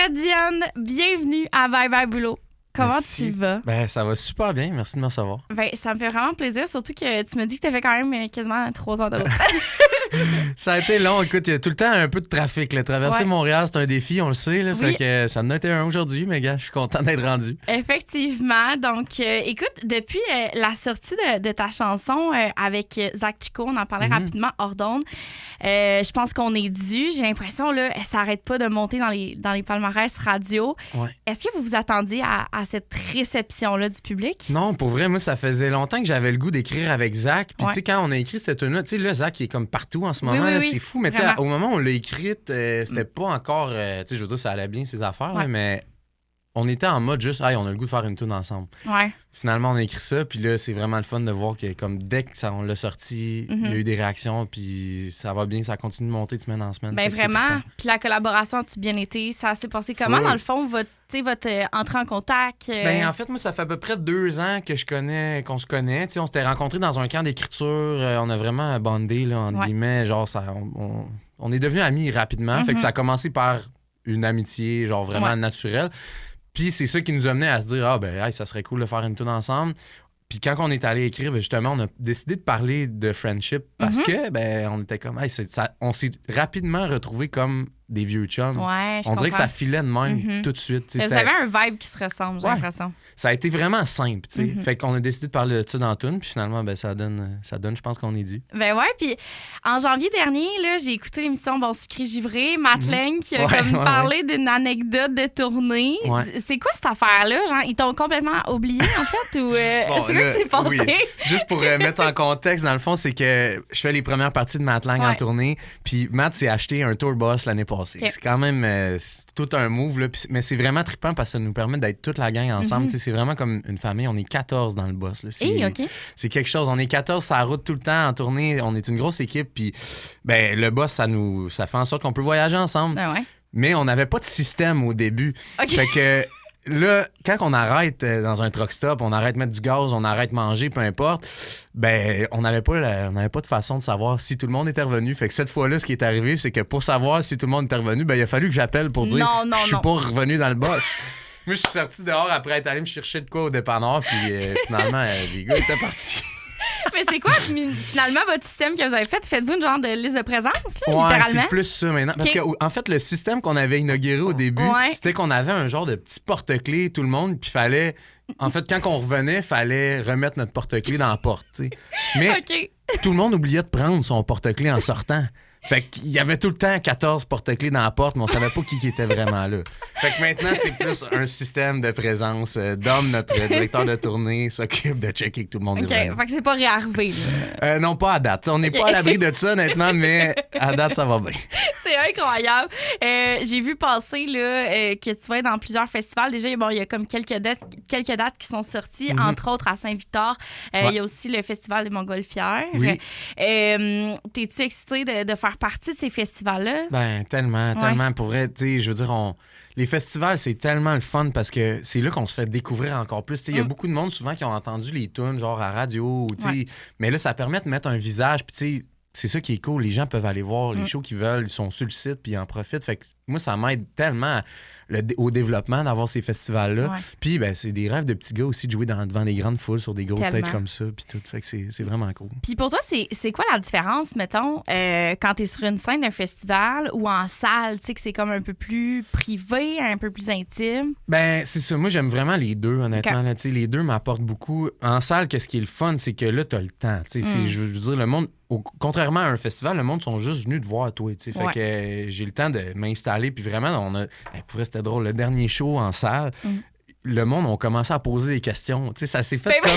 Fred Dionne, bienvenue à Bye Bye Boulot. Comment Merci. tu vas? Ben, ça va super bien. Merci de me recevoir. Ben, ça me fait vraiment plaisir, surtout que tu me dis que tu as fait quand même quasiment 3 heures de route. Ça a été long. Écoute, il y a tout le temps un peu de trafic. Là. Traverser Ouais. Montréal, c'est un défi, on le sait. Là, Oui. Fait que ça en a été un aujourd'hui, mais gars, je suis content d'être rendu. Effectivement. Donc, écoute, depuis la sortie de ta chanson avec Zach Chico, on en parlait rapidement hors d'onde, je pense qu'on est dû. J'ai l'impression, là, ça n'arrête pas de monter dans les palmarès radio. Ouais. Est-ce que vous vous attendiez à cette réception-là du public? Non, pour vrai, moi, ça faisait longtemps que j'avais le goût d'écrire avec Zach. Puis, Ouais. tu sais, quand on a écrit cette tune-là, tu sais, là, Zach, il est comme partout en ce moment. Oui, là, oui, c'est fou. Mais, tu sais, vraiment. au moment où on l'a écrite, c'était pas encore. Tu sais, je veux dire, ça allait bien, ses affaires, Ouais. là, mais on était en mode juste, hey, on a le goût de faire une tune ensemble. Ouais. Finalement, on a écrit ça, puis là, c'est vraiment le fun de voir que, comme dès que on l'a sorti, il y a eu des réactions, puis ça va bien, ça continue de monter de semaine en semaine. Ben Fait que c'est vraiment. trippant. Puis la collaboration a-tu bien été? Ça s'est passé comment, Full. dans le fond, votre entrée en contact? Ben, en fait, moi, ça fait à peu près 2 ans qu'on se connaît. Tu sais, on s'était rencontrés dans un camp d'écriture. On a vraiment bondé, là, entre Ouais. guillemets. Genre, on est devenus amis rapidement. Fait que ça a commencé par une amitié, genre, vraiment Ouais. naturelle. Puis c'est ça qui nous amenait à se dire, ah, ben, hey, ça serait cool de faire une tune ensemble. Puis quand on est allé écrire, ben, justement, on a décidé de parler de friendship parce que, ben, on était comme, hey, on s'est rapidement retrouvés comme des vieux chums. Ouais, je On dirait que ça comprends. filait de même tout de suite. Tu sais, Vous avez un vibe qui se ressemble, j'ai Ouais. l'impression. Ça a été vraiment simple, tu sais. Fait qu'on a décidé de parler de ça dans la tune, puis finalement, ben, ça donne, je pense qu'on est dû. Ben ouais, puis en janvier dernier, là, j'ai écouté l'émission Bon Sucré Givré, Matt Lang qui a Ouais, comme ouais, parlé d'une anecdote de tournée. Ouais. C'est quoi cette affaire-là? Genre, ils t'ont complètement oublié, en fait? Ou Bon, c'est quoi là, qui s'est passé? oui. Juste pour mettre en contexte, dans le fond, c'est que je fais les premières parties de Matt Lang en Ouais. tournée, puis Matt s'est acheté un tour bus l'année passée. Ok. C'est quand même c'est tout un move, là, mais c'est vraiment trippant parce que ça nous permet d'être toute la gang ensemble. Tu sais, c'est vraiment comme une famille. On est 14 dans le bus. Là. Hey, OK. C'est quelque chose. On est 14 sur la route tout le temps en tournée. On est une grosse équipe, puis ben, le bus, ça fait en sorte qu'on peut voyager ensemble. Ben ouais. Mais on n'avait pas de système au début. OK. Fait que là, quand on arrête dans un truck stop, on arrête de mettre du gaz, on arrête de manger, peu importe, ben on n'avait pas de façon de savoir si tout le monde était revenu. Fait que cette fois-là, ce qui est arrivé, c'est que pour savoir si tout le monde était revenu, ben il a fallu que j'appelle pour dire Non, je suis non. pas revenu dans le boss. Moi, je suis sorti dehors après être allé me chercher de quoi au dépanneur, puis finalement, les gars étaient partis. Mais c'est quoi, finalement, votre système que vous avez fait? Faites-vous une genre de liste de présence, là, Ouais, littéralement? c'est plus ça maintenant. Parce Ok. que, en fait, le système qu'on avait inauguré au début, Ouais. c'était qu'on avait un genre de petit porte-clés, tout le monde, puis fallait. En fait, quand on revenait, fallait remettre notre porte-clés dans la porte, tu sais. Mais OK. tout le monde oubliait de prendre son porte-clés en sortant. Fait qu'il y avait tout le temps 14 porte-clés dans la porte, mais on savait pas qui était vraiment là. Fait que maintenant, c'est plus un système de présence. Dom, notre directeur de tournée, s'occupe de checker que tout le monde OK. est vraiment. Fait que c'est pas réarrivé, là. Non, pas à date. On n'est pas à l'abri de ça, honnêtement, mais à date, ça va bien. C'est incroyable. J'ai vu passer là, que tu vas être dans plusieurs festivals. Déjà, bon, il y a comme quelques dates qui sont sorties, entre autres à Saint-Victor. Il y a aussi le Festival des Montgolfières. Oui. T'es-tu excitée de faire partie de ces festivals-là? Ben, tellement. Pour vrai, tu sais, je veux dire, les festivals, c'est tellement le fun parce que c'est là qu'on se fait découvrir encore plus. Tu sais, il y a beaucoup de monde souvent qui ont entendu les tunes, genre à radio, tu sais. Ouais. Mais là, ça permet de mettre un visage, puis tu sais, c'est ça qui est cool. Les gens peuvent aller voir les shows qu'ils veulent, ils sont sur le site, puis ils en profitent. Fait que moi, ça m'aide tellement au développement d'avoir ces festivals-là. Ouais. Puis, ben, c'est des rêves de petits gars aussi de jouer devant des grandes foules sur des gros Tellement. stages comme ça, puis tout. Fait que c'est vraiment cool. Puis pour toi, c'est quoi la différence, mettons, quand t'es sur une scène d'un festival ou en salle, tu sais, que c'est comme un peu plus privé, un peu plus intime? Ben, c'est ça. Moi, j'aime vraiment les deux, honnêtement. Ok. Là, tu sais, les deux m'apportent beaucoup. En salle, qu'est-ce qui est le fun, c'est que là, t'as le temps. Tu sais, je veux dire, le monde, contrairement à un festival, le monde sont juste venus te voir, toi. Tu sais. Fait Ouais. que j'ai le temps de m'installer. Puis vraiment, pour vrai, c'était drôle. Le dernier show en salle, le monde a commencé à poser des questions. Tu sais, ça s'est fait Ben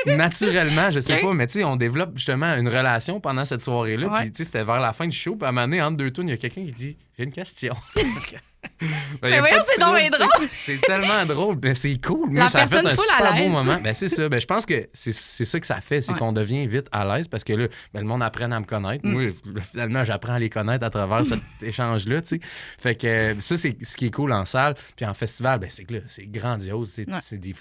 comme naturellement, je sais Ok. pas, mais tu sais, on développe justement une relation pendant cette soirée-là. Ouais. Puis tu sais, c'était vers la fin du show. Puis à un moment donné, entre deux tunes, il y a quelqu'un qui dit « J'ai une question. » Ben, y a voyons, pas de c'est donc bien trouble, tu sais. C'est tellement drôle. Mais c'est cool. Moi, La ça a fait personne un full à super beau l'aise. moment. Ben, c'est ça. Ben, je pense que c'est ça que ça fait. C'est Ouais. qu'on devient vite à l'aise parce que là, ben, le monde apprend à me connaître. Moi, finalement, j'apprends à les connaître à travers cet échange-là. Tu sais. Fait que ça, c'est ce qui est cool en salle. Puis en festival, ben, c'est que là, c'est grandiose. C'est Ouais. c'est des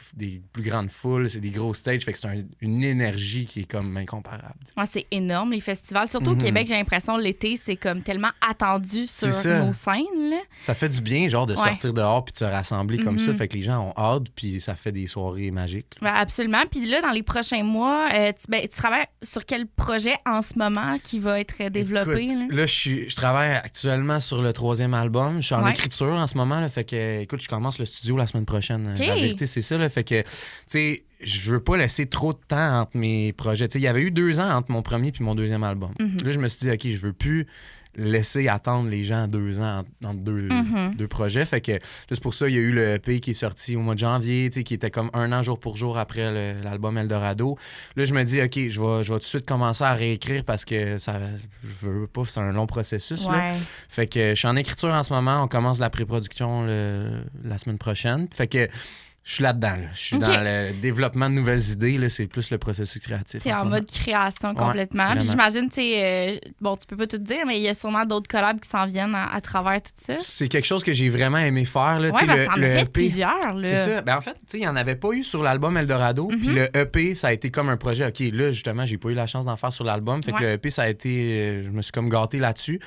plus grandes foules, c'est des gros stages. Fait que c'est une énergie qui est comme incomparable. tu sais. Ouais, c'est énorme, les festivals. Surtout au Québec, j'ai l'impression, l'été, c'est comme tellement attendu sur C'est ça. nos scènes. Là. Ça fait du bien, genre, de Ouais. sortir dehors puis de se rassembler comme ça. Fait que les gens ont hâte puis ça fait des soirées magiques. Ouais, absolument. Puis là, dans les prochains mois, tu travailles sur quel projet en ce moment qui va être développé? Écoute, là, je travaille actuellement sur le 3e album. Je suis en Ouais. écriture en ce moment. Là, fait que, écoute, je commence le studio la semaine prochaine. OK. La vérité, c'est ça. Là, fait que, tu sais, je veux pas laisser trop de temps entre mes projets. Tu sais, il y avait eu 2 ans entre mon premier puis mon 2e album. Là, je me suis dit, OK, je veux plus laisser attendre les gens 2 ans entre deux projets. Fait que là, c'est pour ça il y a eu le EP qui est sorti au mois de janvier, qui était comme 1 an jour pour jour après l'album Eldorado. Là, je me dis, OK, je vais tout de suite commencer à réécrire parce que je veux pas, c'est un long processus. Ouais. Là. Fait que je suis en écriture en ce moment. On commence la pré-production la semaine prochaine. Fait que je suis là-dedans. Là. Je suis OK. dans le développement de nouvelles idées. Là. C'est plus le processus créatif. T'es en ce en moment. mode création complètement. vraiment. Puis j'imagine, tu sais, bon, tu peux pas tout dire, mais il y a sûrement d'autres collabs qui s'en viennent à travers tout ça. C'est quelque chose que j'ai vraiment aimé faire. Là. Ouais, Tu sais, parce que t'en as fait EP, plusieurs, là. c'est ça. Ben, en fait, tu sais, il n'y en avait pas eu sur l'album Eldorado. Puis le EP, ça a été comme un projet. OK, là, justement, j'ai pas eu la chance d'en faire sur l'album. Fait que Ouais. le EP, ça a été... je me suis comme gâté là-dessus.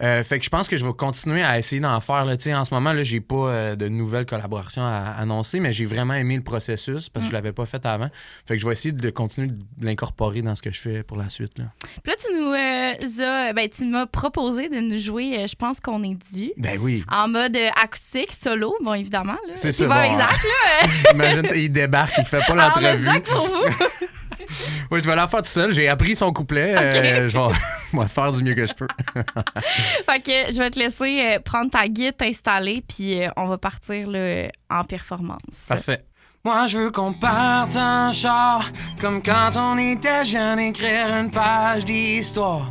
Fait que je pense que je vais continuer à essayer d'en faire. Là. Tu sais, en ce moment, là, j'ai pas de nouvelles collaborations à annoncer, mais j'ai vraiment aimé le processus parce que je l'avais pas fait avant. Fait que je vais essayer de continuer de l'incorporer dans ce que je fais pour la suite. Là. Puis là, tu m'as proposé de nous jouer Je pense qu'on est dû. Ben oui. En mode acoustique, solo, bon, évidemment. Là. C'est T'es ça, pas bon, exact, là. Imagine, il débarque, il fait pas Alors, l'entrevue. exact pour vous. Oui, je vais la faire tout seul. J'ai appris son couplet. Ok. Je vais faire du mieux que je peux. Fait que je vais te laisser prendre ta guide, t'installer, puis on va partir là, en performance. Parfait. Moi je veux qu'on parte en char, comme quand on était jeune, écrire une page d'histoire.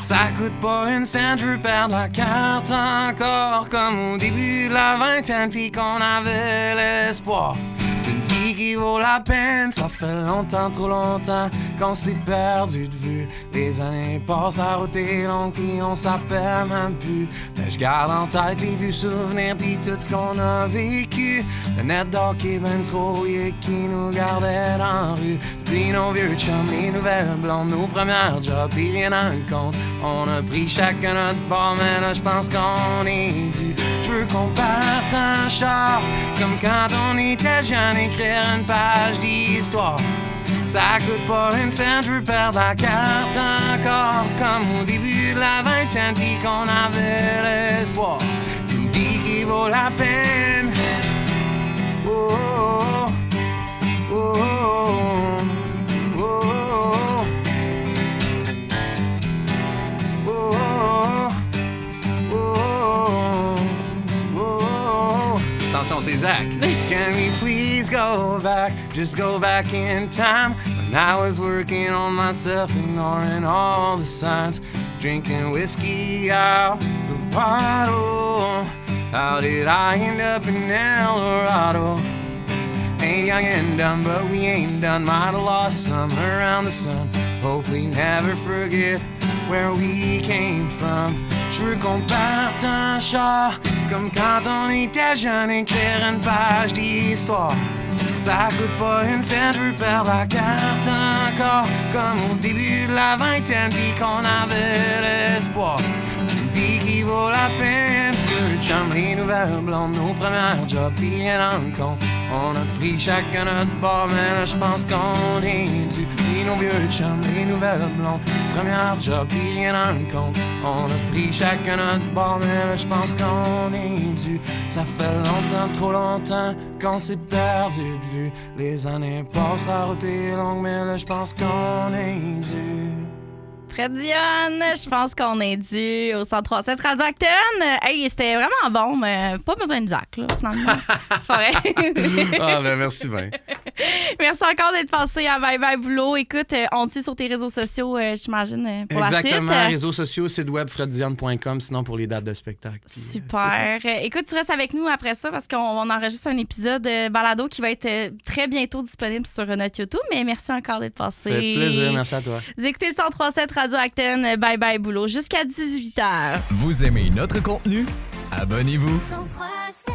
Ça coûte pas une scène, je veux perdre la carte encore, comme au début de la vingtaine, puis qu'on avait l'espoir d'une vie qui vaut la peine. Ça fait longtemps, trop longtemps, qu'on s'est perdu de vue. Les années passent, la route est longue, puis on s'appelle même plus. Mais je garde en tête les vieux souvenirs, puis tout ce qu'on a vécu. Le net d'hockey ben trop rouillé qui nous gardait dans la rue. Puis nos vieux chums, les nouvelles blondes, nos premières jobs, puis rien dans le compte. On a pris chacun notre bord, mais là je pense qu'on est dû. Je veux qu'on parte en char, comme quand on était jeune, écrire une page d'histoire. Ça coûte pas une scène, je veux perdre la carte encore, comme au début de la vingtaine, puis qu'on avait l'espoir d'une vie qui vaut la peine. Oh, oh, oh, oh, oh, oh. Attention, c'est Zach. Can we please go back, just go back in time? When I was working on myself, ignoring all the signs, drinking whiskey out the bottle. How did I end up in El Dorado? Ain't young and dumb, but we ain't done. Might have lost some around the sun. Hope we never forget where we came from. Je veux qu'on parte en char, comme quand on était jeune, écrire une page d'histoire. Ça coûte pas une scène, je veux perdre la carte encore, comme au début de la vingtaine, puis qu'on avait l'espoir d'une vie qui vaut la peine. Deux chums, les nouvelles blondes, nos premières jobs, puis rien dans le compte. On a pris chacun notre bord, mais là je pense qu'on est dû. Puis nos vieux chums, les nouvelles blondes, première job, puis rien dans le compte. On a pris chacun notre bord, mais là je pense qu'on est dû. Ça fait longtemps, trop longtemps, qu'on s'est perdu de vue. Les années passent, la route est longue, mais là je pense qu'on est dû. Fred Dionne, je pense qu'on est dû au 103.7 Radio Acton. Hey, c'était vraiment bon, mais pas besoin de Jack, là, finalement. C'est pas vrai. Ah, ben merci bien. Merci encore d'être passé à Bye Bye Boulot. Écoute, on te suit sur tes réseaux sociaux, j'imagine, pour Exactement, la suite. réseaux sociaux, site web freddion.com, sinon pour les dates de spectacle. Puis, Super. Écoute, tu restes avec nous après ça parce qu'on enregistre un épisode balado qui va être très bientôt disponible sur notre YouTube. Mais merci encore d'être passé. ça fait plaisir, merci à toi. Vous écoutez 103.7 Radio Acton. Bye Bye Boulot jusqu'à 18h. Vous aimez notre contenu? Abonnez-vous. 103.7